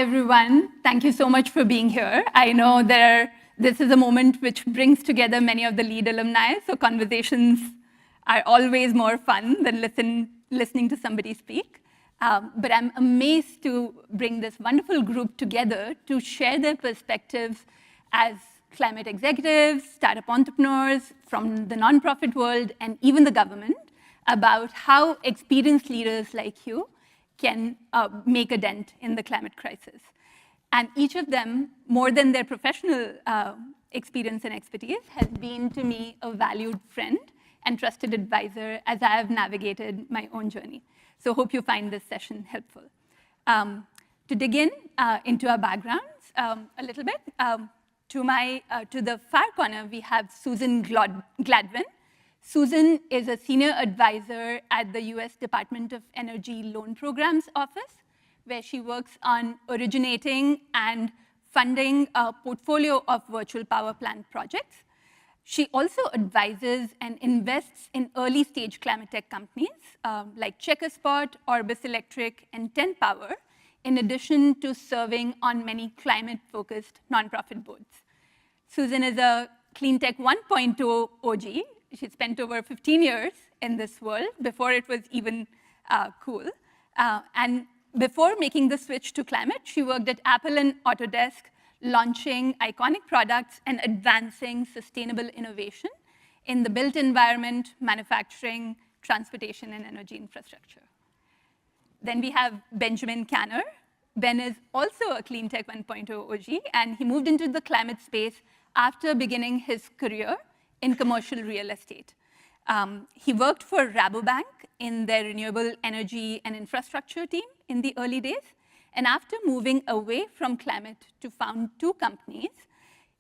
everyone. Thank you so much for being here. I know this is a moment which brings together many of the LEAD alumni, so conversations are always more fun than listening to somebody speak. But I'm amazed to bring this wonderful group together to share their perspectives as climate executives, startup entrepreneurs from the nonprofit world, and even the government about how experienced leaders like you can make a dent in the climate crisis. And each of them, more than their professional experience and expertise, has been to me a valued friend and trusted advisor as I have navigated my own journey. So hope you find this session helpful. To dig into our backgrounds a little bit, to the far corner, we have Susan Gladwin. Susan is a senior advisor at the US Department of Energy Loan Programs Office, where she works on originating and funding a portfolio of virtual power plant projects. She also advises and invests in early stage climate tech companies like Checkerspot, Orbis Electric, and 10 Power, in addition to serving on many climate-focused nonprofit boards. Susan is a Cleantech 1.0 OG. She spent over 15 years in this world before it was even cool. And before making the switch to climate, she worked at Apple and Autodesk, launching iconic products and advancing sustainable innovation in the built environment, manufacturing, transportation, and energy infrastructure. Then we have Benjamin Canner. Ben is also a Cleantech 1.0 OG, and he moved into the climate space after beginning his career in commercial real estate. He worked for Rabobank in their renewable energy and infrastructure team in the early days. And after moving away from climate to found 2 companies,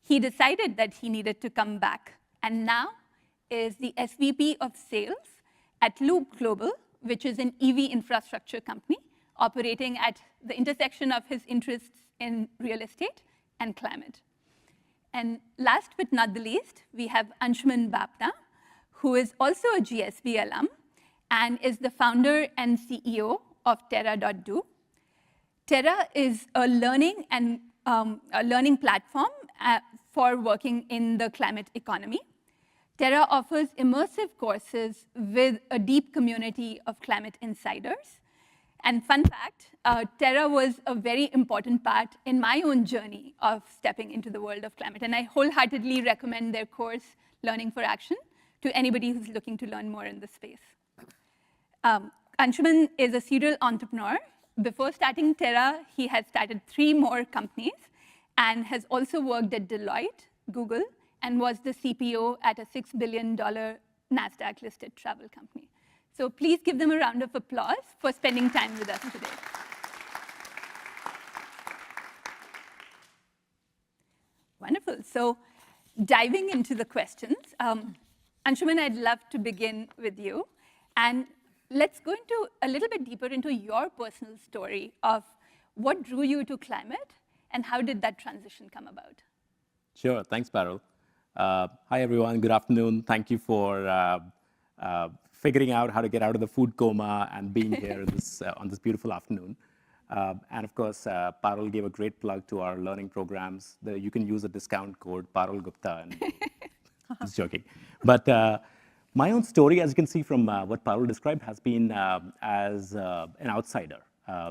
he decided that he needed to come back, and now is the SVP of sales at Loop Global, which is an EV infrastructure company operating at the intersection of his interests in real estate and climate. And last but not the least, we have Anshuman Bapna, who is also a GSB alum and is the founder and CEO of Terra.do. Terra is a learning platform for working in the climate economy. Terra offers immersive courses with a deep community of climate insiders. And fun fact, Terra was a very important part in my own journey of stepping into the world of climate. And I wholeheartedly recommend their course, Learning for Action, to anybody who's looking to learn more in this space. Anshuman is a serial entrepreneur. Before starting Terra, he had started 3 more companies and has also worked at Deloitte, Google, and was the CPO at a $6 billion NASDAQ-listed travel company. So please give them a round of applause for spending time with us today. Wonderful. So diving into the questions, Anshuman, I'd love to begin with you. And let's go into a little bit deeper into your personal story of what drew you to climate and how did that transition come about? Sure. Thanks, Parul. Hi, everyone. Good afternoon. Thank you for figuring out how to get out of the food coma and being here on this beautiful afternoon. And of course, Parul gave a great plug to our learning programs. You can use a discount code, Parul Gupta. And just joking. But my own story, as you can see from what Parul described, has been as an outsider.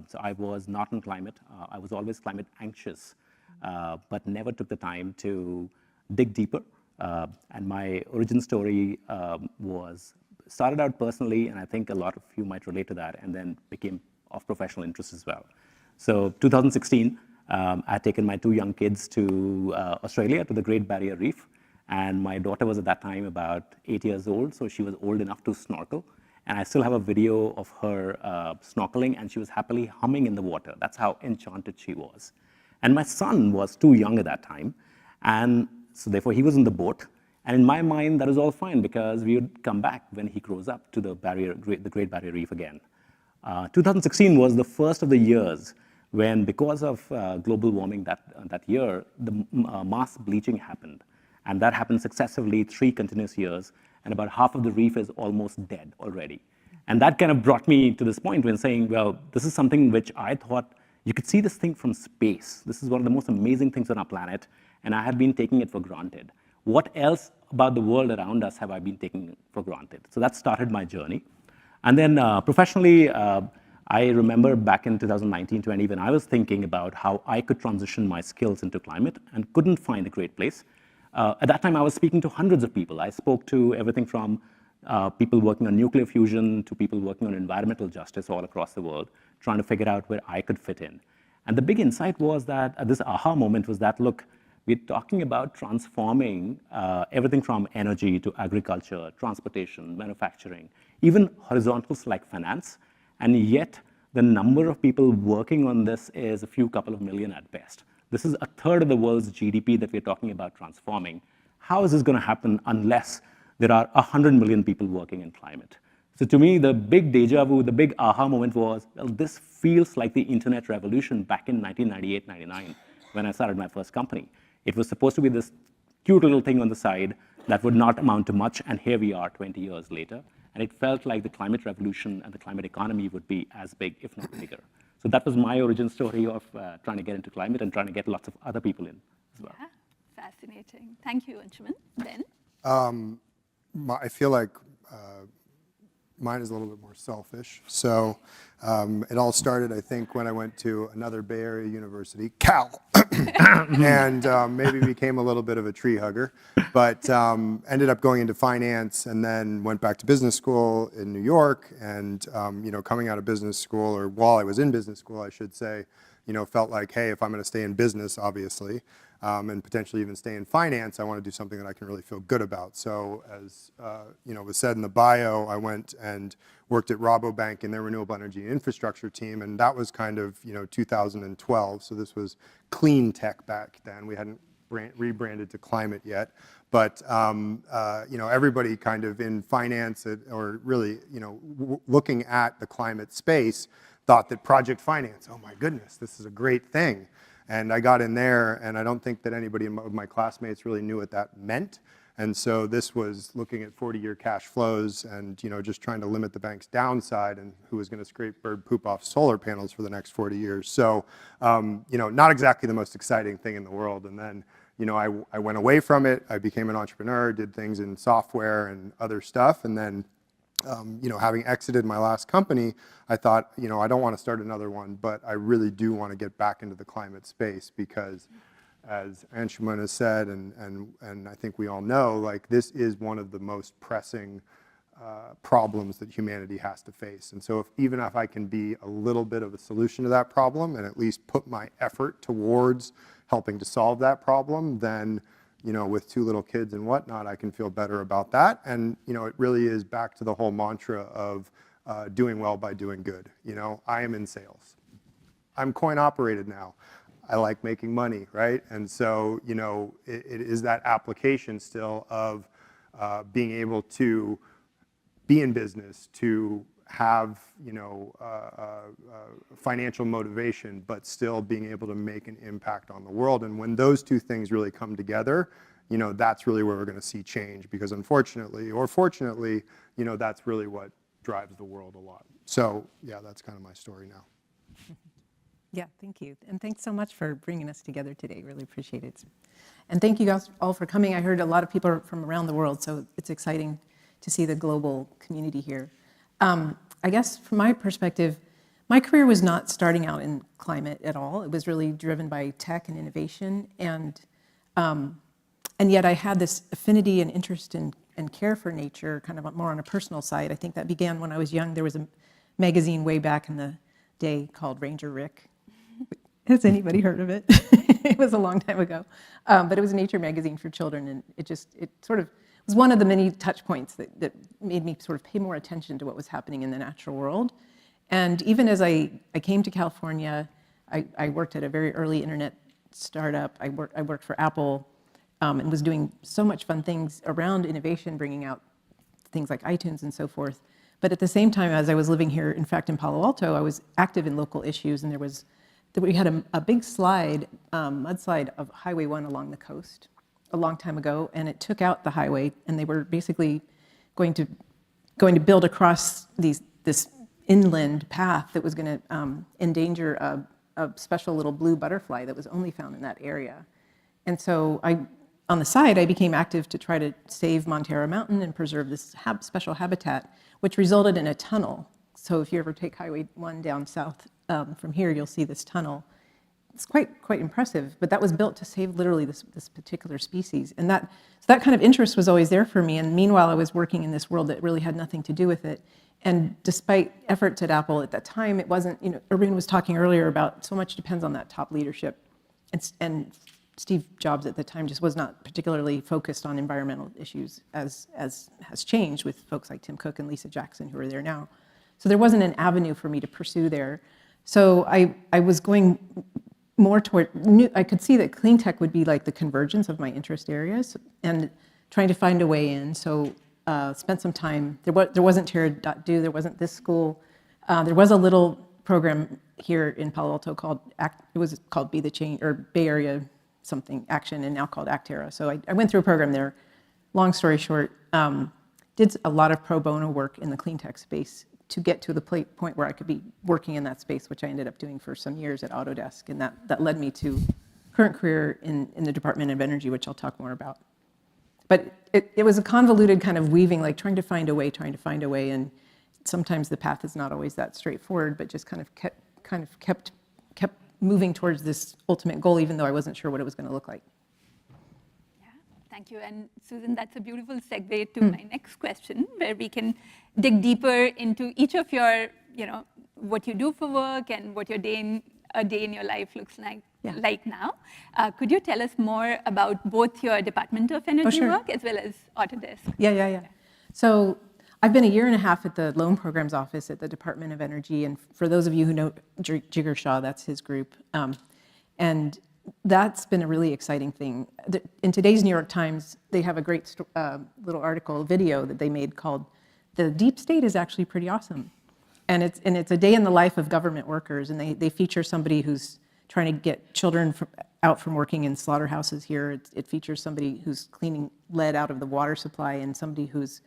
So I was not in climate. I was always climate anxious, but never took the time to dig deeper. And my origin story started out personally, and I think a lot of you might relate to that, and then became of professional interest as well. So 2016, I had taken my 2 young kids to Australia, to the Great Barrier Reef. And my daughter was at that time about 8 years old, so she was old enough to snorkel. And I still have a video of her snorkeling, and she was happily humming in the water. That's how enchanted she was. And my son was too young at that time, and so therefore he was in the boat. And in my mind, that was all fine, because we would come back when he grows up to the Great Barrier Reef again. 2016 was the first of the years when, because of global warming that year, the mass bleaching happened. And that happened successively 3 continuous years, and about half of the reef is almost dead already. And that kind of brought me to this point when saying, well, this is something which I thought You could see this thing from space. This is one of the most amazing things on our planet, and I had been taking it for granted. What else about the world around us have I been taking for granted? So that started my journey. And then professionally, I remember back in 2019-20 when I was thinking about how I could transition my skills into climate and couldn't find a great place. At that time, I was speaking to hundreds of people. I spoke to everything from people working on nuclear fusion to people working on environmental justice all across the world, trying to figure out where I could fit in. And the big insight was that this aha moment was that, look, we're talking about transforming everything from energy to agriculture, transportation, manufacturing, even horizontals like finance. And yet, the number of people working on this is a few couple of million at best. This is a third of the world's GDP that we're talking about transforming. How is this going to happen unless there are 100 million people working in climate? So to me, the big deja vu, the big aha moment was, well, this feels like the internet revolution back in 1998, 99, when I started my first company. It was supposed to be this cute little thing on the side that would not amount to much, and here we are 20 years later. And it felt like the climate revolution and the climate economy would be as big, if not bigger. So that was my origin story of trying to get into climate and trying to get lots of other people in as well. Yeah, fascinating. Thank you, Anshuman. Ben? I feel like mine is a little bit more selfish. So it all started, I think, when I went to another Bay Area university, Cal, and maybe became a little bit of a tree hugger, but ended up going into finance and then went back to business school in New York. And coming out of business school, or while I was in business school, I should say, felt like, hey, if I'm going to stay in business, obviously, and potentially even stay in finance, I want to do something that I can really feel good about. So as was said in the bio, I went and worked at Rabobank in their renewable energy and infrastructure team, and that was kind of 2012. So this was clean tech back then. We hadn't rebranded to climate yet, but everybody kind of in finance or really looking at the climate space thought that project finance, oh my goodness, this is a great thing. And I got in there, and I don't think that anybody of my classmates really knew what that meant. And so this was looking at 40-year cash flows and just trying to limit the bank's downside and who was going to scrape bird poop off solar panels for the next 40 years. So not exactly the most exciting thing in the world. And then I went away from it. I became an entrepreneur, did things in software and other stuff, and then having exited my last company, I thought, I don't want to start another one, but I really do want to get back into the climate space because, as Anshuman has said, and I think we all know, like this is one of the most pressing problems that humanity has to face. And so even if I can be a little bit of a solution to that problem and at least put my effort towards helping to solve that problem, then with two little kids and whatnot, I can feel better about that. And, it really is back to the whole mantra of doing well by doing good. I am in sales. I'm coin operated now. I like making money, right? And so, it is that application still of being able to be in business, to have, financial motivation, but still being able to make an impact on the world. And when those two things really come together, that's really where we're going to see change, because unfortunately, or fortunately, that's really what drives the world a lot. So yeah, that's kind of my story now. Yeah, thank you. And thanks so much for bringing us together today. Really appreciate it. And thank you guys all for coming. I heard a lot of people from around the world, so it's exciting to see the global community here. I guess from my perspective, my career was not starting out in climate at all. It was really driven by tech and innovation, and yet I had this affinity and interest and care for nature, kind of more on a personal side. I think that began when I was young. There was a magazine way back in the day called Ranger Rick. Has anybody heard of it? It was a long time ago, but it was a nature magazine for children, and it sort of was one of the many touch points that made me sort of pay more attention to what was happening in the natural world. And even as I came to California, I worked at a very early internet startup. I worked for Apple and was doing so much fun things around innovation, bringing out things like iTunes and so forth. But at the same time, as I was living here, in fact, in Palo Alto, I was active in local issues, and we had a big slide, mudslide of Highway 1 along the coast a long time ago, and it took out the highway, and they were basically going to build across this inland path that was going to endanger a special little blue butterfly that was only found in that area. And so on the side, I became active to try to save Montero Mountain and preserve this special habitat, which resulted in a tunnel. So if you ever take Highway 1 down south from here, you'll see this tunnel. It's quite impressive, but that was built to save literally this particular species. And so that kind of interest was always there for me. And meanwhile, I was working in this world that really had nothing to do with it. And despite efforts at Apple at that time, it wasn't, Arun was talking earlier about so much depends on that top leadership. And Steve Jobs at the time just was not particularly focused on environmental issues as has changed with folks like Tim Cook and Lisa Jackson who are there now. So there wasn't an avenue for me to pursue there. So I was going more toward, I could see that clean tech would be like the convergence of my interest areas and trying to find a way in. So spent some time, there wasn't Terra.do, there wasn't this school. There was a little program here in Palo Alto called, it was called Be the Change, or Bay Area something Action, and now called Actera. So I went through a program there. Long story short, did a lot of pro bono work in the clean tech space to get to the point where I could be working in that space, which I ended up doing for some years at Autodesk. And that led me to current career in the Department of Energy, which I'll talk more about. But it was a convoluted kind of weaving, like trying to find a way. And sometimes the path is not always that straightforward, but just kind of kept moving towards this ultimate goal, even though I wasn't sure what it was going to look like. Thank you. And Susan, that's a beautiful segue to my next question, where we can dig deeper into each of your, what you do for work and what a day in your life looks like now. Could you tell us more about both your Department of Energy work as well as Autodesk? Yeah. So I've been a year and a half at the Loan Programs Office at the Department of Energy. And for those of you who know Jigar Shah, that's his group. And that's been a really exciting thing. In today's New York Times, they have a great little video that they made called "The Deep State is Actually Pretty Awesome." And it's a day in the life of government workers, and they feature somebody who's trying to get children out from working in slaughterhouses here. It features somebody who's cleaning lead out of the water supply and somebody who's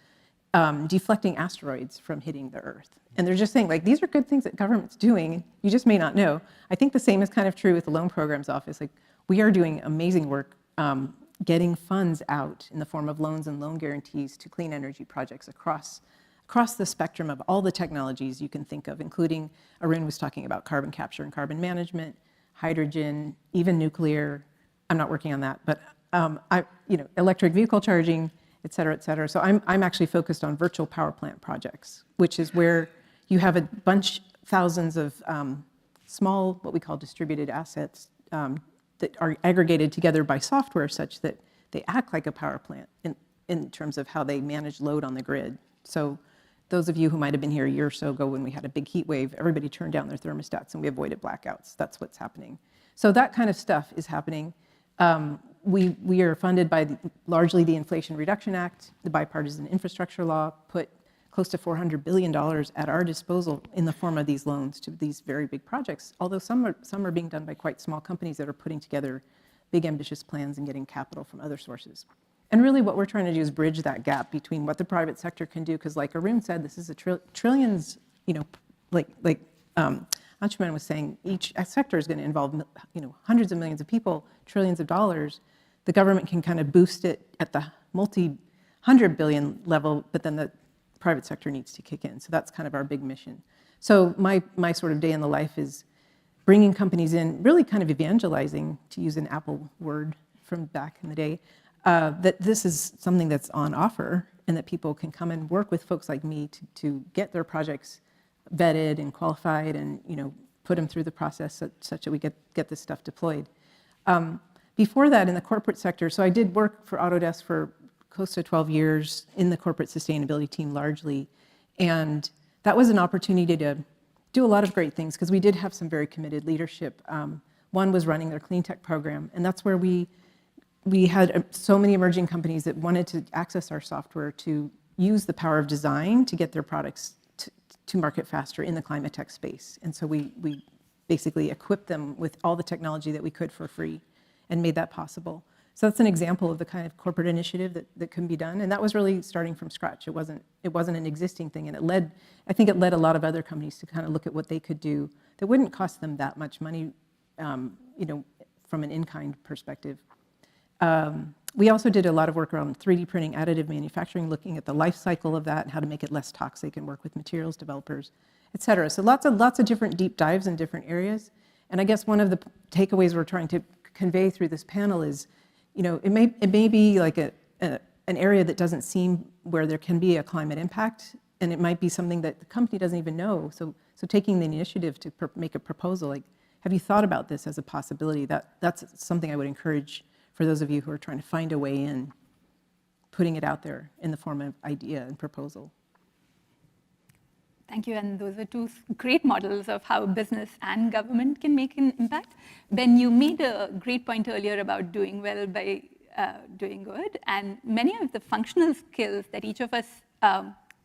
deflecting asteroids from hitting the Earth. And they're just saying, like, these are good things that government's doing. You just may not know. I think the same is kind of true with the Loan Programs Office. Like, we are doing amazing work getting funds out in the form of loans and loan guarantees to clean energy projects across the spectrum of all the technologies you can think of, including, Arun was talking about carbon capture and carbon management, hydrogen, even nuclear. I'm not working on that, but electric vehicle charging, et cetera, et cetera. So I'm actually focused on virtual power plant projects, which is where you have thousands of small, what we call distributed assets that are aggregated together by software such that they act like a power plant in terms of how they manage load on the grid. So those of you who might have been here a year or so ago when we had a big heat wave, everybody turned down their thermostats and we avoided blackouts. That's what's happening. So that kind of stuff is happening. We are funded by largely the Inflation Reduction Act. The bipartisan infrastructure law put close to $400 billion at our disposal in the form of these loans to these very big projects, although some are being done by quite small companies that are putting together big ambitious plans and getting capital from other sources. And really what we're trying to do is bridge that gap between what the private sector can do, because like Arun said, this is a trillions, like Anshuman was saying, each sector is going to involve hundreds of millions of people, trillions of dollars. The government can kind of boost it at the multi-hundred billion level, but then the private sector needs to kick in. So that's kind of our big mission. So my sort of day in the life is bringing companies in, really kind of evangelizing, to use an Apple word from back in the day, that this is something that's on offer and that people can come and work with folks like me to get their projects vetted and qualified and put them through the process such that we get this stuff deployed. Before that, in the corporate sector, so I did work for Autodesk for close to 12 years in the corporate sustainability team largely, and that was an opportunity to do a lot of great things because we did have some very committed leadership. One was running their clean tech program, and that's where we had so many emerging companies that wanted to access our software to use the power of design to get their products to market faster in the climate tech space. And so we basically equipped them with all the technology that we could for free and made that possible. So that's an example of the kind of corporate initiative that can be done. And that was really starting from scratch. It wasn't an existing thing. And I think it led a lot of other companies to kind of look at what they could do that wouldn't cost them that much money from an in-kind perspective. We also did a lot of work around 3D printing, additive manufacturing, looking at the life cycle of that and how to make it less toxic and work with materials developers, et cetera. So lots of different deep dives in different areas. And I guess one of the takeaways we're trying to convey through this panel is, it may be like an area that doesn't seem where there can be a climate impact, and it might be something that the company doesn't even know. So taking the initiative to make a proposal, like, have you thought about this as a possibility? That's something I would encourage for those of you who are trying to find a way in, putting it out there in the form of idea and proposal. Thank you, and those are two great models of how business and government can make an impact. Ben, you made a great point earlier about doing well by doing good, and many of the functional skills that each of us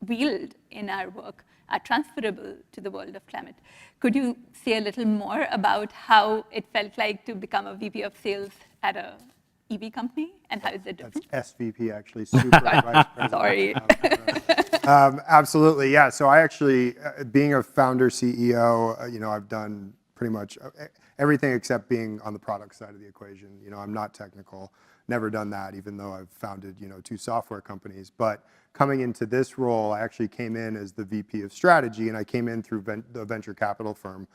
wield in our work are transferable to the world of climate. Could you say a little more about how it felt like to become a VP of sales at a EV company, and how is it different? That's SVP, actually, super vice president. Sorry. Absolutely, yeah. So I actually, being a founder CEO, I've done pretty much everything except being on the product side of the equation. I'm not technical, never done that, even though I've founded, 2 software companies. But coming into this role, I actually came in as the VP of strategy, and I came in through the venture capital firm.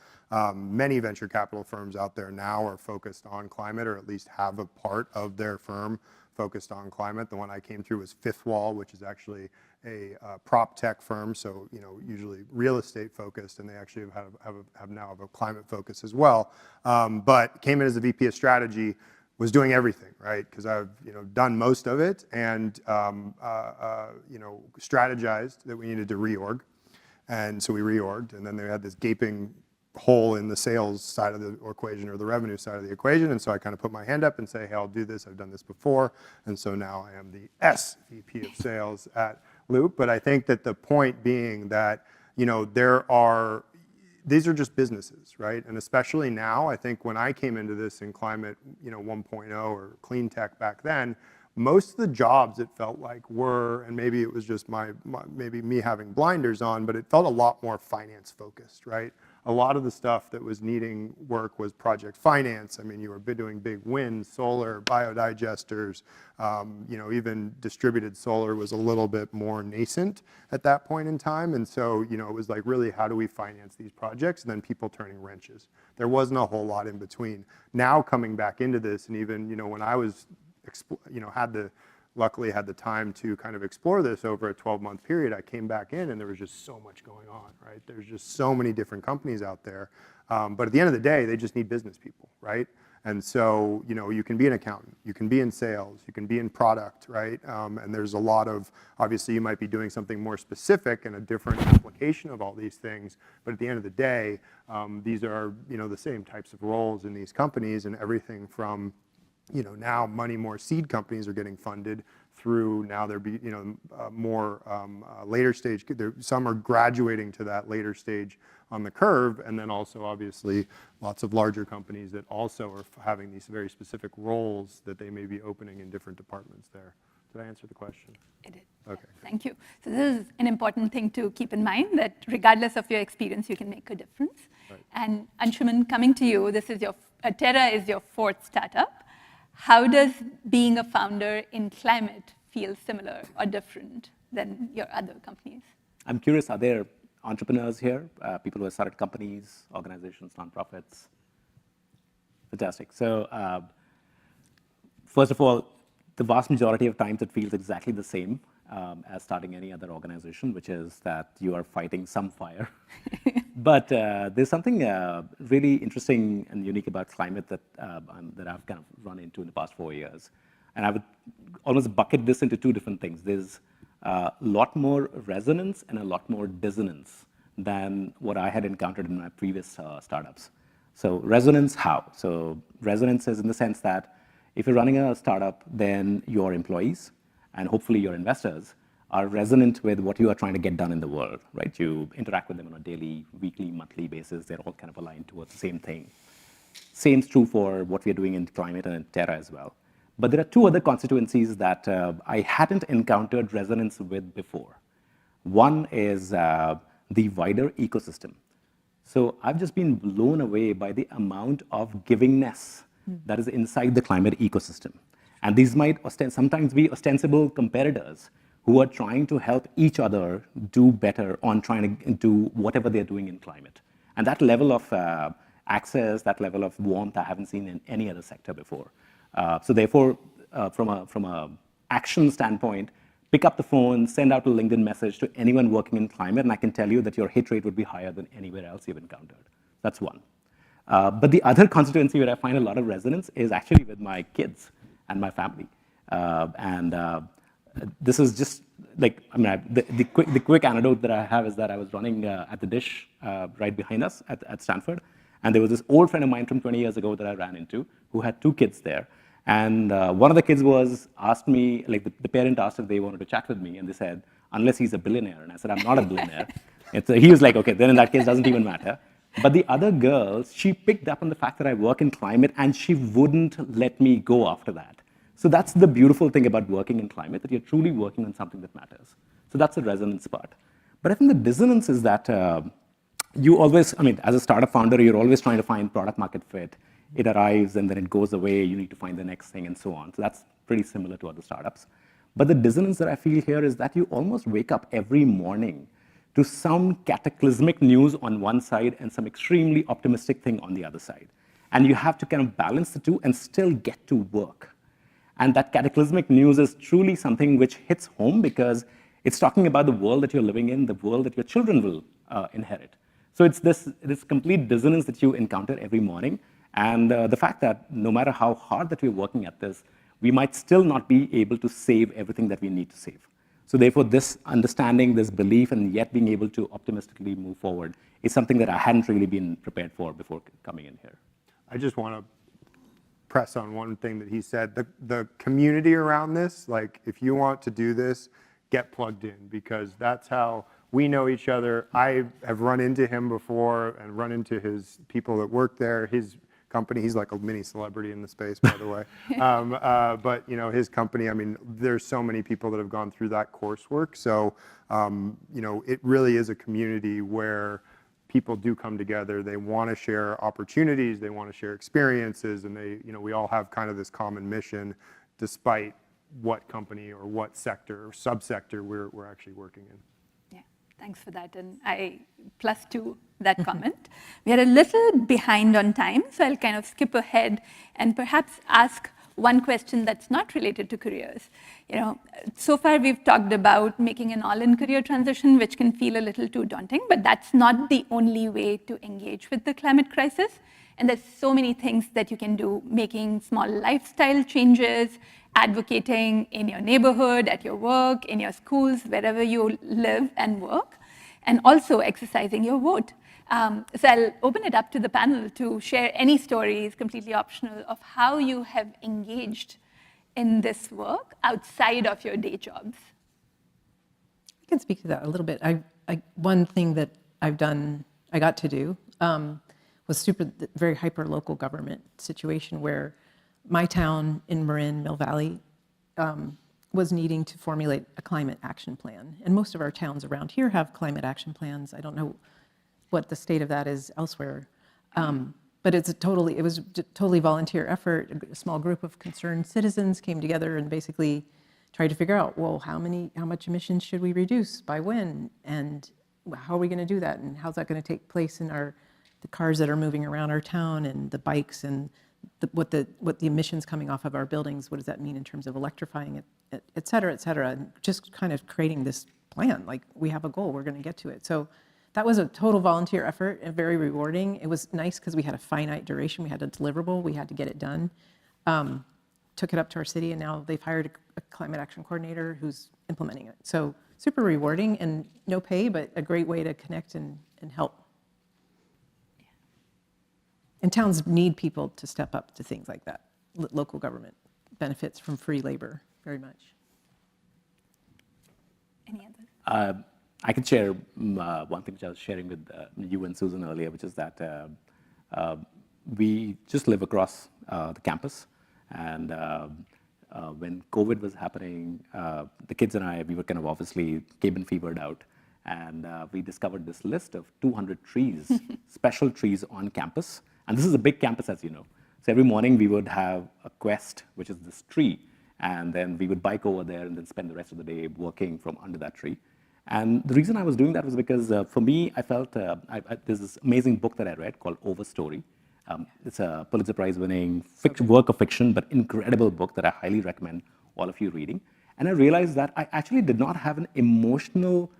Many venture capital firms out there now are focused on climate, or at least have a part of their firm focused on climate. The one I came through was Fifth Wall, which is actually a prop tech firm, so usually real estate focused, and they actually have now a climate focus as well. But came in as the VP of strategy, was doing everything, right? Because I've done most of it, and strategized that we needed to reorg, and so we reorged, and then they had this gaping hole in the sales side of the equation, or the revenue side of the equation, and so I kind of put my hand up and say, hey, I'll do this, I've done this before, and so now I am the SVP of sales at Loop. But I think that the point being that these are just businesses, right? And especially now, I think when I came into this in climate 1.0 or clean tech back then, most of the jobs, it felt like, were, and maybe it was just maybe me having blinders on, but it felt a lot more finance focused, right? A lot of the stuff that was needing work was project finance. I mean, you were doing big wind, solar, biodigesters, even distributed solar was a little bit more nascent at that point in time. And so, it was like, really, how do we finance these projects? And then people turning wrenches. There wasn't a whole lot in between. Now coming back into this, and even, when I was, luckily had the time to kind of explore this over a 12-month period, I came back in and there was just so much going on, right? There's just so many different companies out there. But at the end of the day, they just need business people, right? And so, you can be an accountant, you can be in sales, you can be in product, right? And there's a lot of, obviously you might be doing something more specific and a different application of all these things, but at the end of the day, these are, the same types of roles in these companies, and everything from, now more seed companies are getting funded through, now there be, more later stage, some are graduating to that later stage on the curve, and then also obviously lots of larger companies that also are having these very specific roles that they may be opening in different departments there. Did I answer the question? It did. Okay. Thank you. So this is an important thing to keep in mind, that regardless of your experience, you can make a difference. Right. And Anshuman, coming to you, this is Terra is your 4th startup. How does being a founder in climate feel similar or different than your other companies? I'm curious, are there entrepreneurs here, people who have started companies, organizations, nonprofits? Fantastic. So first of all, the vast majority of times it feels exactly the same as starting any other organization, which is that you are fighting some fire. But there's something really interesting and unique about climate that I've kind of run into in the past 4 years. And I would almost bucket this into 2 different things. There's a lot more resonance and a lot more dissonance than what I had encountered in my previous startups. So resonance, how? So resonance is in the sense that if you're running a startup, then your employees and hopefully your investors are resonant with what you are trying to get done in the world, right? You interact with them on a daily, weekly, monthly basis. They're all kind of aligned towards the same thing. Same is true for what we are doing in climate and in Terra as well. But there are 2 other constituencies that I hadn't encountered resonance with before. One is the wider ecosystem. So I've just been blown away by the amount of givingness that is inside the climate ecosystem. And these might sometimes be ostensible competitors who are trying to help each other do better on trying to do whatever they're doing in climate. And that level of access, that level of warmth, I haven't seen in any other sector before. So therefore, from a action standpoint, pick up the phone, send out a LinkedIn message to anyone working in climate, and I can tell you that your hit rate would be higher than anywhere else you've encountered. That's one. But the other constituency where I find a lot of resonance is actually with my kids and my family. This is just like, I mean, the quick anecdote that I have is that I was running at the Dish right behind us at Stanford, and there was this old friend of mine from 20 years ago that I ran into who had 2 kids there. And one of the kids asked me, like the parent asked if they wanted to chat with me, and they said, unless he's a billionaire. And I said, I'm not a billionaire. He was like, okay, then in that case, it doesn't even matter. But the other girl, she picked up on the fact that I work in climate, and she wouldn't let me go after that. So that's the beautiful thing about working in climate, that you're truly working on something that matters. So that's the resonance part. But I think the dissonance is that you always, I mean, as a startup founder, you're always trying to find product market fit. It arrives and then it goes away, you need to find the next thing and so on. So that's pretty similar to other startups. But the dissonance that I feel here is that you almost wake up every morning to some cataclysmic news on one side and some extremely optimistic thing on the other side. And you have to kind of balance the two and still get to work. And that cataclysmic news is truly something which hits home because it's talking about the world that you're living in, the world that your children will inherit. So it's this complete dissonance that you encounter every morning. And the fact that no matter how hard that we're working at this, we might still not be able to save everything that we need to save. So therefore, this understanding, this belief, and yet being able to optimistically move forward is something that I hadn't really been prepared for before coming in here. I just want to press on one thing that he said. The community around this, like if you want to do this, get plugged in, because that's how we know each other. I have run into him before and run into his people that work there, his company. He's like a mini celebrity in the space, by the way. But you know, his company, I mean, there's so many people that have gone through that coursework. So, you know, it really is a community where people do come together. They want to share opportunities, they want to share experiences, and they, you know, we all have kind of this common mission, despite what company or what sector or subsector we're actually working in. Yeah, thanks for that. And I +2 that comment. We are a little behind on time, so I'll kind of skip ahead and perhaps ask one question that's not related to careers. You know, so far we've talked about making an all-in career transition, which can feel a little too daunting, but that's not the only way to engage with the climate crisis. And there's so many things that you can do, making small lifestyle changes, advocating in your neighborhood, at your work, in your schools, wherever you live and work, and also exercising your vote. So I'll open it up to the panel to share any stories, completely optional, of how you have engaged in this work outside of your day jobs. I can speak to that a little bit. One thing that I've done, I got to do, was very hyper local government situation where my town in Marin, Mill Valley, was needing to formulate a climate action plan. And most of our towns around here have climate action plans. I don't know what the state of that is elsewhere. But it was a totally volunteer effort. A small group of concerned citizens came together and basically tried to figure out, well, how much emissions should we reduce by when? And how are we gonna do that? And how's that gonna take place in the cars that are moving around our town and the bikes and what the emissions coming off of our buildings, what does that mean in terms of electrifying it, et cetera, and just kind of creating this plan, like we have a goal, we're gonna get to it. So that was a total volunteer effort and very rewarding. It was nice because we had a finite duration, we had a deliverable, we had to get it done. Took it up to our city, and now they've hired a climate action coordinator who's implementing it. So super rewarding and no pay, but a great way to connect and help. And towns need people to step up to things like that. Local government benefits from free labor very much. Any others? I can share one thing which I was sharing with you and Susan earlier, which is that we just live across the campus. And when COVID was happening, the kids and I, we were kind of obviously cabin fevered out. And we discovered this list of 200 trees, special trees on campus. And this is a big campus, as you know. So every morning we would have a quest, which is this tree. And then we would bike over there and then spend the rest of the day working from under that tree. And the reason I was doing that was because for me, I felt there's this amazing book that I read called Overstory. It's a Pulitzer Prize winning work of fiction, but incredible book that I highly recommend all of you reading. And I realized that I actually did not have an emotional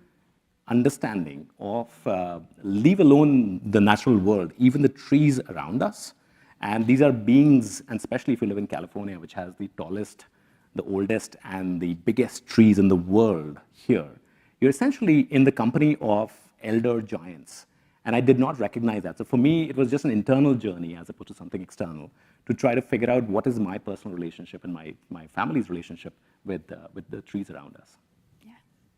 understanding of, leave alone the natural world, even the trees around us. And these are beings, and especially if you live in California, which has the tallest, the oldest, and the biggest trees in the world here. You're essentially in the company of elder giants. And I did not recognize that. So for me, it was just an internal journey as opposed to something external to try to figure out what is my personal relationship and my family's relationship with the trees around us.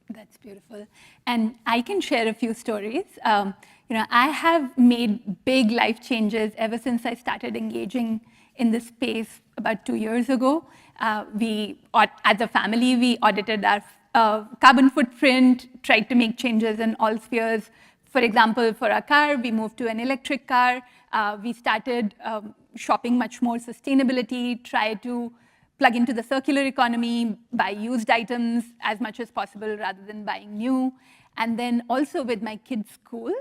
That's beautiful. And I can share a few stories. I have made big life changes ever since I started engaging in this space about 2 years ago. As a family, we audited our carbon footprint, tried to make changes in all spheres. For example, for our car, we moved to an electric car. We started shopping much more sustainability, tried to plug into the circular economy, buy used items as much as possible rather than buying new. And then also with my kids' school,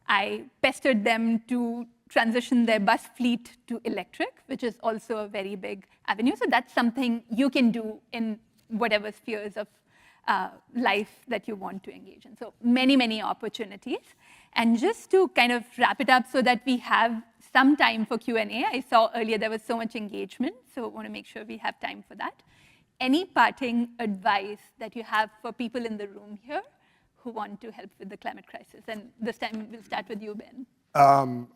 I pestered them to transition their bus fleet to electric, which is also a very big avenue. So that's something you can do in whatever spheres of life that you want to engage in. So many, many opportunities. And just to kind of wrap it up so that we have some time for Q&A. I saw earlier there was so much engagement, so I want to make sure we have time for that. Any parting advice that you have for people in the room here who want to help with the climate crisis? And this time we'll start with you, Ben.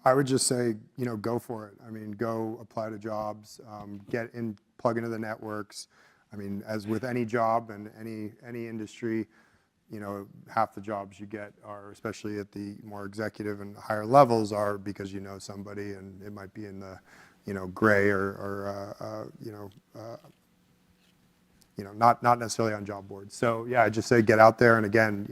I would just say, go for it. I mean, go apply to jobs, get in, plug into the networks. I mean, as with any job and any industry, half the jobs you get are, especially at the more executive and higher levels, are because you know somebody, and it might be in the, gray or not necessarily on job boards. So yeah, I just say get out there, and again,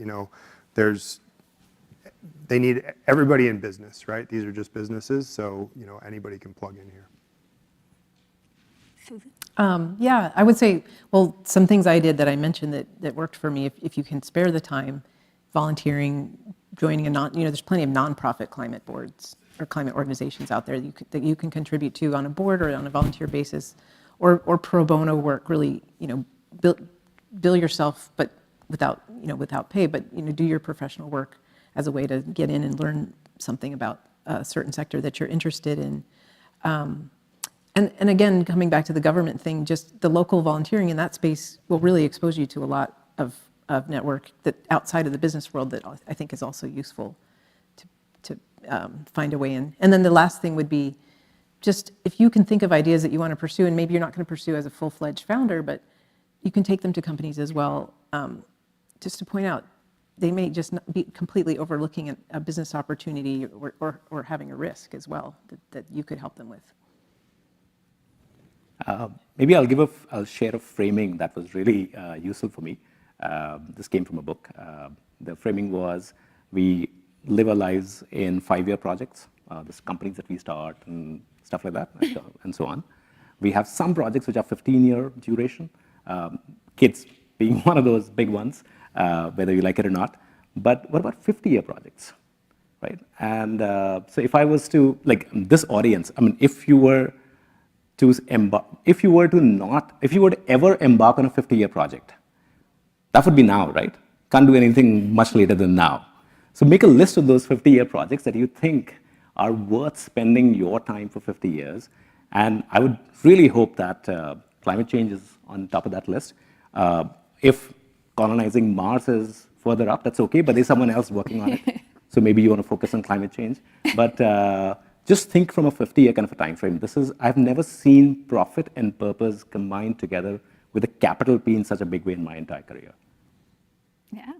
they need everybody in business, right? These are just businesses, so anybody can plug in here. Susan? Yeah, I would say, well, some things I did that I mentioned that worked for me, if you can spare the time, volunteering, joining there's plenty of nonprofit climate boards or climate organizations out there that you can contribute to on a board or on a volunteer basis, or pro bono work, really, bill yourself, but without pay, but do your professional work as a way to get in and learn something about a certain sector that you're interested in. And again, coming back to the government thing, just the local volunteering in that space will really expose you to a lot of network that outside of the business world that I think is also useful to find a way in. And then the last thing would be just if you can think of ideas that you want to pursue, and maybe you're not going to pursue as a full-fledged founder, but you can take them to companies as well, just to point out they may just not be completely overlooking a business opportunity or having a risk as well that you could help them with. Maybe I'll share a framing that was really useful for me. This came from a book. The framing was, we live our lives in 5-year projects, there's companies that we start and stuff like that, and so on. We have some projects which are 15-year duration, kids being one of those big ones, whether you like it or not. But what about 50-year projects, right? And so if I was to, like this audience, I mean, if you were to ever embark on a 50-year project, that would be now, right? Can't do anything much later than now. So make a list of those 50-year projects that you think are worth spending your time for 50 years. And I would really hope that climate change is on top of that list. If colonizing Mars is further up, that's okay, but there's someone else working on it. So maybe you want to focus on climate change. But just think from a 50-year kind of a time frame. I've never seen profit and purpose combined together with a capital P in such a big way in my entire career. Yeah,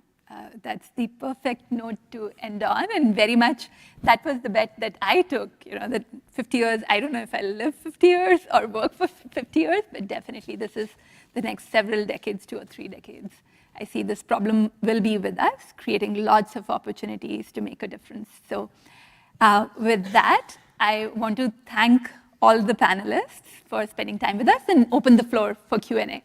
that's the perfect note to end on, and very much that was the bet that I took, that 50 years, I don't know if I'll live 50 years or work for 50 years, but definitely this is the next several decades, 2 or 3 decades. I see this problem will be with us, creating lots of opportunities to make a difference. So with that, I want to thank all the panelists for spending time with us and open the floor for Q&A.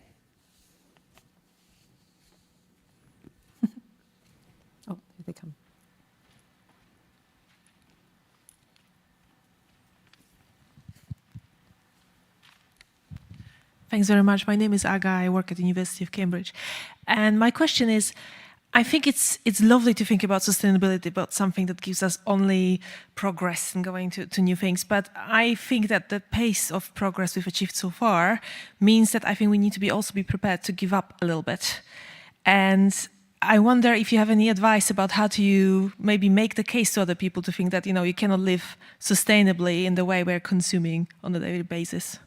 Oh, here they come. Thanks very much. My name is Aga. I work at the University of Cambridge. And my question is, I think it's lovely to think about sustainability, about something that gives us only progress and going to new things. But I think that the pace of progress we've achieved so far means that I think we need to also be prepared to give up a little bit. And I wonder if you have any advice about how to maybe make the case to other people to think that, you cannot live sustainably in the way we're consuming on a daily basis.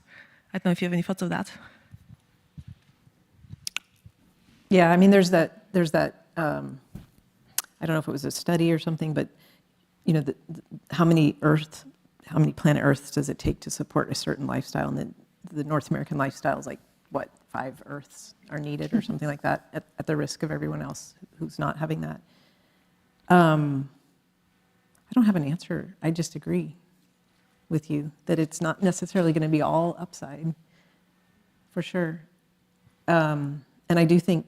I don't know if you have any thoughts of that. Yeah, I mean, there's that. I don't know if it was a study or something, but how many planet Earths does it take to support a certain lifestyle? And the North American lifestyle is like, what, 5 Earths are needed or something like that, at the risk of everyone else who's not having that. I don't have an answer. I just agree with you that it's not necessarily going to be all upside, for sure. And I do think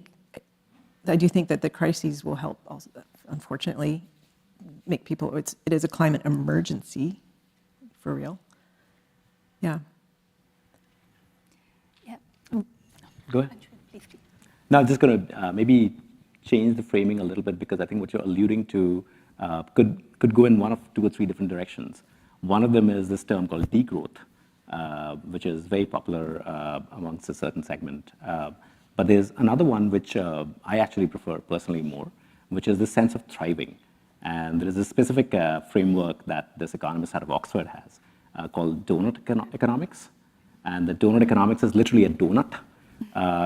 that the crises will help also, unfortunately, make people, it is a climate emergency, for real. Yeah. Yeah. Go ahead. Please. Now, I'm just going to maybe change the framing a little bit, because I think what you're alluding to could go in one of 2 or 3 different directions. One of them is this term called degrowth, which is very popular amongst a certain segment. But there's another one which I actually prefer personally more, which is the sense of thriving. And there is a specific framework that this economist out of Oxford has called donut economics. And the donut economics is literally a donut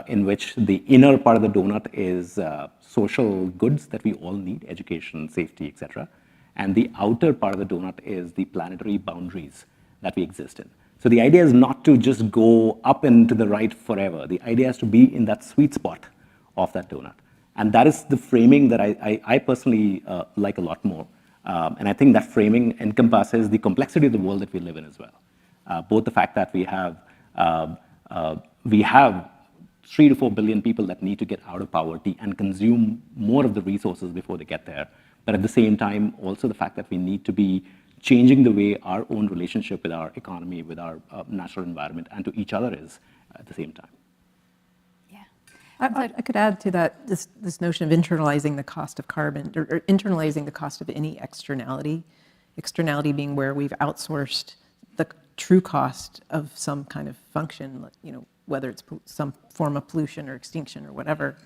in which the inner part of the donut is social goods that we all need, education, safety, etc. And the outer part of the donut is the planetary boundaries that we exist in. So the idea is not to just go up and to the right forever. The idea is to be in that sweet spot of that donut. And that is the framing that I personally like a lot more. And I think that framing encompasses the complexity of the world that we live in as well. Both the fact that we have 3 to 4 billion people that need to get out of poverty and consume more of the resources before they get there. But at the same time, also the fact that we need to be changing the way our own relationship with our economy, with our natural environment, and to each other is at the same time. Yeah. I could add to that this notion of internalizing the cost of carbon, or internalizing the cost of any externality. Externality being where we've outsourced the true cost of some kind of function, whether it's some form of pollution or extinction or whatever.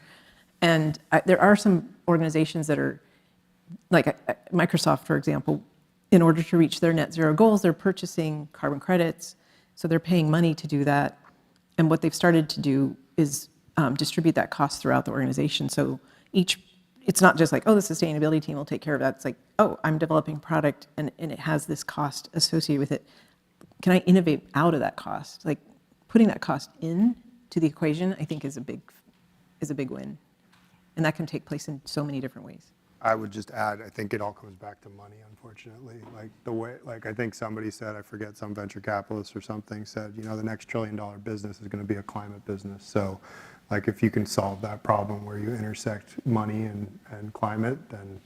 And there are some organizations that are, like Microsoft, for example, in order to reach their net zero goals, they're purchasing carbon credits, so they're paying money to do that. And what they've started to do is distribute that cost throughout the organization. So it's not just like, oh, the sustainability team will take care of that. It's like, oh, I'm developing product and it has this cost associated with it. Can I innovate out of that cost? Like putting that cost in to the equation, I think is a big win. And that can take place in so many different ways. I would just add, I think it all comes back to money, unfortunately. Like I think somebody said, I forget, some venture capitalist or something said, the next $1 trillion business is going to be a climate business. So like if you can solve that problem where you intersect money and climate, then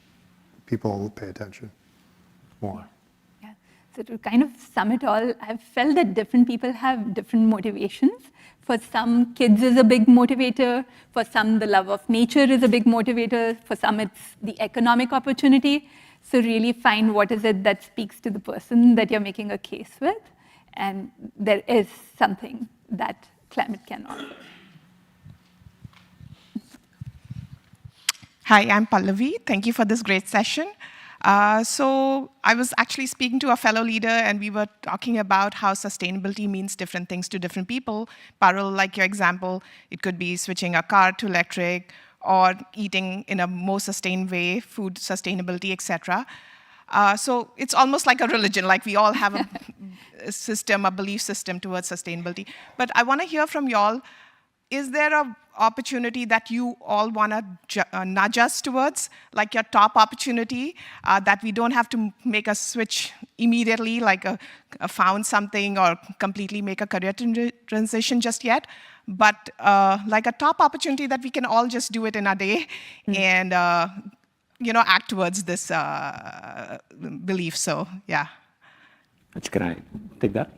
people will pay attention more. Yeah. So to kind of sum it all, I've felt that different people have different motivations. For some, kids is a big motivator. For some, the love of nature is a big motivator. For some, it's the economic opportunity. So really find what is it that speaks to the person that you're making a case with. And there is something that climate can offer. Hi, I'm Pallavi. Thank you for this great session. So I was actually speaking to a fellow leader, and we were talking about how sustainability means different things to different people. Parul, like your example, it could be switching a car to electric or eating in a more sustained way, food sustainability, etc. So it's almost like a religion, like we all have a system, a belief system towards sustainability. But I want to hear from y'all, is there opportunity that you all want to nudge us towards, like your top opportunity, that we don't have to make a switch immediately, like found something or completely make a career transition just yet, but like a top opportunity that we can all just do it in a day and act towards this belief. So, yeah. Can I take that?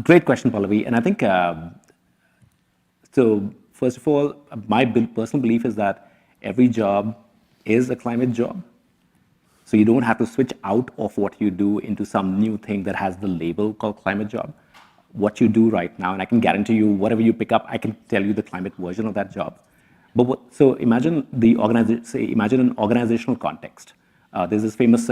Great question, Pallavi. And I think, so first of all, my personal belief is that every job is a climate job. So you don't have to switch out of what you do into some new thing that has the label called climate job. What you do right now, and I can guarantee you, whatever you pick up, I can tell you the climate version of that job. But so imagine imagine an organizational context. There's this famous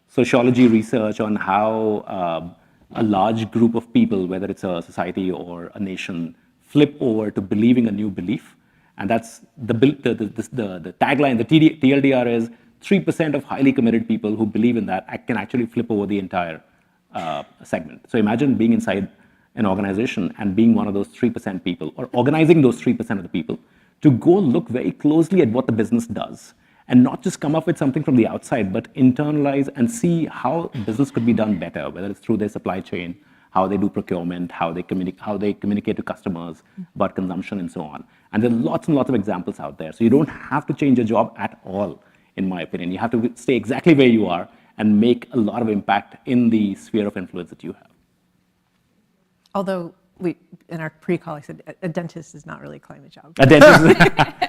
sociology research on how a large group of people, whether it's a society or a nation, flip over to believing a new belief. And that's the tagline, the TLDR is 3% of highly committed people who believe in that can actually flip over the entire segment. So imagine being inside an organization and being one of those 3% people, or organizing those 3% of the people to go look very closely at what the business does, and not just come up with something from the outside, but internalize and see how business could be done better, whether it's through their supply chain, how they do procurement, how they communicate to customers about consumption, and so on. And there are lots and lots of examples out there. So you don't have to change your job at all, in my opinion. You have to stay exactly where you are and make a lot of impact in the sphere of influence that you have. Although in our pre-call, I said a dentist is not really a climate job. A dentist?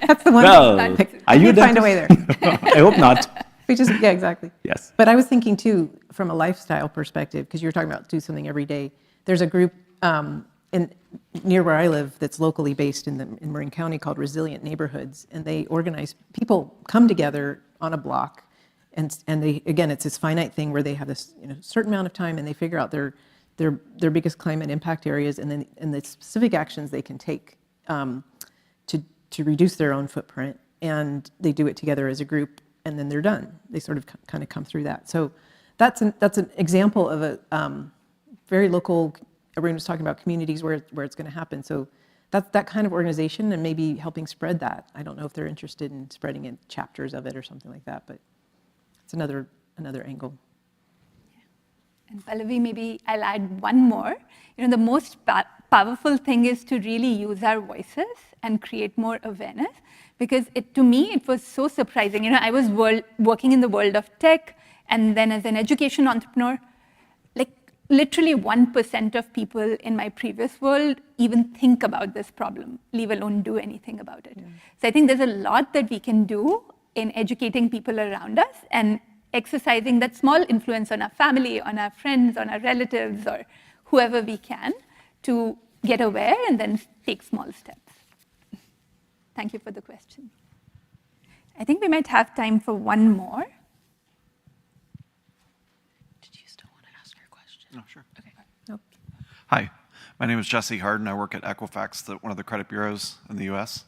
That's the one. Well, are you a We'd find a way there. I hope not. Yeah, exactly. Yes. But I was thinking too, from a lifestyle perspective, because you were talking about do something every day. There's a group near where I live that's locally based in Marin County called Resilient Neighborhoods, and they organize, people come together on a block, and they, again, it's this finite thing where they have this certain amount of time, and they figure out their biggest climate impact areas, and the specific actions they can take to reduce their own footprint, and they do it together as a group, and then they're done. They sort of kind of come through that. So that's an example of a very local. Everyone was talking about communities where it's going to happen. So that's that kind of organization, and maybe helping spread that. I don't know if they're interested in spreading in chapters of it or something like that, but it's another angle. And Pallavi, maybe I'll add one more. The most powerful thing is to really use our voices and create more awareness, because to me, it was so surprising. I was working in the world of tech, and then as an education entrepreneur, like literally 1% of people in my previous world even think about this problem, leave alone do anything about it. Yeah. So I think there's a lot that we can do in educating people around us and exercising that small influence on our family, on our friends, on our relatives, or whoever we can to get aware and then take small steps. Thank you for the question. I think we might have time for one more. Did you still want to ask your question? No, sure. Okay. Nope. Hi, my name is Jesse Harden. I work at Equifax, one of the credit bureaus in the U.S.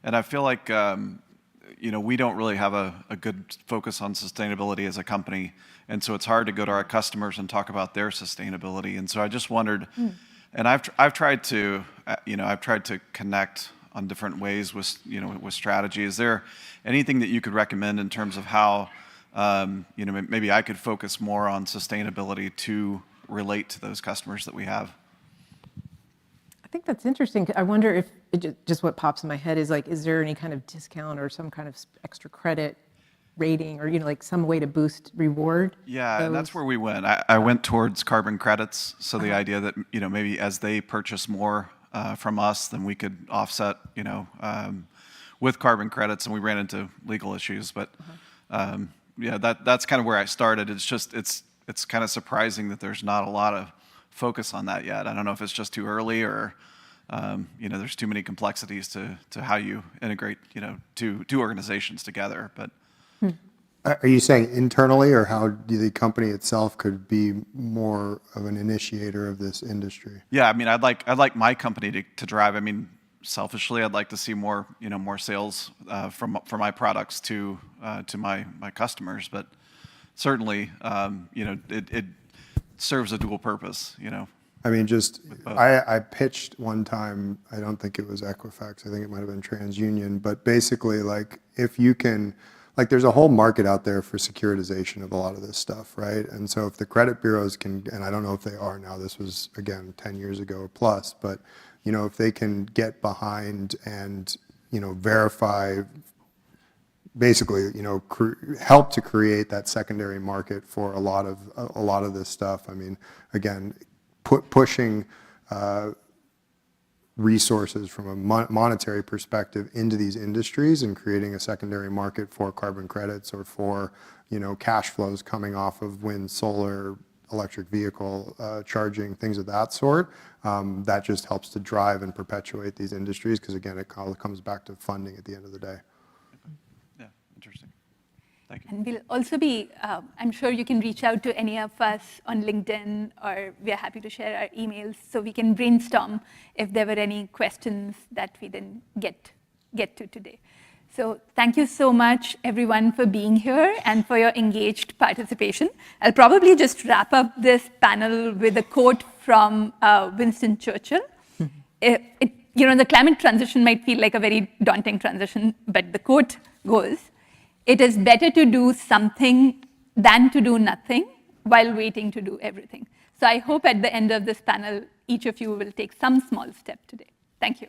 And I feel like we don't really have a good focus on sustainability as a company, and so it's hard to go to our customers and talk about their sustainability. And so I just wondered, and I've tried to connect on different ways with strategy. Is there anything that you could recommend in terms of how maybe I could focus more on sustainability to relate to those customers that we have? I think that's interesting. I wonder if just what pops in my head is like, is there any kind of discount or some kind of extra credit rating, or like some way to boost reward? Yeah, and that's where we went. I went towards carbon credits. So the idea that maybe as they purchase more from us, then we could offset with carbon credits, and we ran into legal issues. But yeah, that's kind of where I started. It's just it's kind of surprising that there's not a lot of focus on that yet. I don't know if it's just too early, or there's too many complexities to how you integrate two organizations together. But are you saying internally, or how the company itself could be more of an initiator of this industry? Yeah, I mean, I'd like my company to drive. I mean, selfishly, I'd like to see more more sales for my products to my customers. But certainly, it serves a dual purpose. I mean, just, I pitched one time, I don't think it was Equifax, I think it might have been TransUnion, but basically, like, if you can, like, there's a whole market out there for securitization of a lot of this stuff, right? And so if the credit bureaus can, and I don't know if they are now, this was, again, 10 years ago or plus, but, you know, if they can get behind and, you know, verify, basically, you know, help to create that secondary market for a lot of this stuff. I mean, again, pushing resources from a monetary perspective into these industries and creating a secondary market for carbon credits or for, you know, cash flows coming off of wind, solar, electric vehicle charging, things of that sort. That just helps to drive and perpetuate these industries because, again, it comes back to funding at the end of the day. Yeah, interesting. Thank you. And we'll also be, I'm sure you can reach out to any of us on LinkedIn, or we're happy to share our emails so we can brainstorm if there were any questions that we didn't get to today. So thank you so much, everyone, for being here and for your engaged participation. I'll probably just wrap up this panel with a quote from Winston Churchill. You know, the climate transition might feel like a very daunting transition, but the quote goes, "It is better to do something than to do nothing while waiting to do everything." So I hope at the end of this panel, each of you will take some small step today. Thank you.